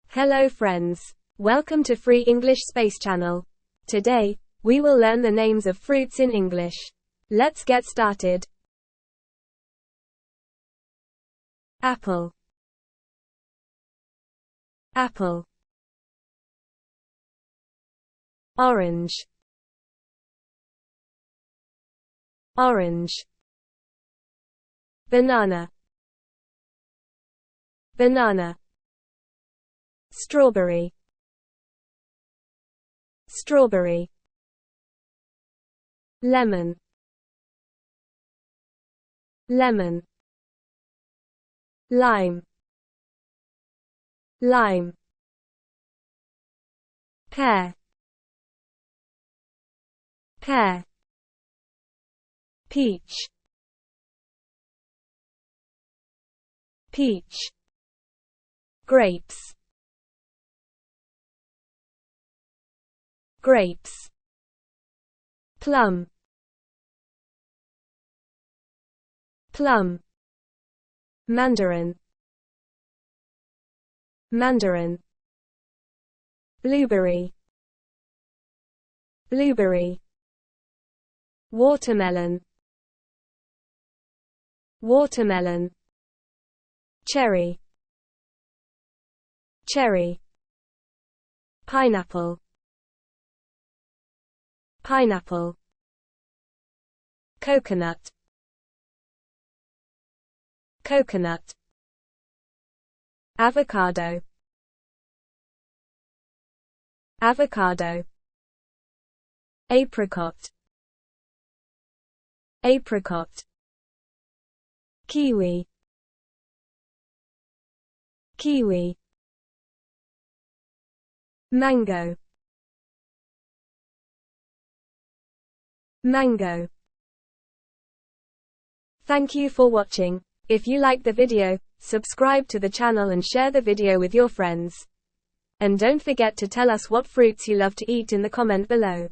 Hello friends. Welcome to Free English Space Channel. Today, we will learn the names of fruits in English. Let's get started. Apple. Apple. Orange. Orange. Banana. Banana. Strawberry. Strawberry. Lemon. Lemon. Lime. Lime. Pear. Pear. Peach. Peach. Grapes. Grapes. Plum. Plum. Mandarin. Mandarin. Blueberry. Blueberry. Watermelon. Watermelon. Cherry. Cherry. Pineapple. Pineapple. Coconut. Coconut. Avocado. Avocado. Apricot. Apricot. Kiwi. Kiwi. Mango. Mango. Thank you for watching. If you liked the video, subscribe to the channel and share the video with your friends. And don't forget to tell us what fruits you love to eat in the comment below.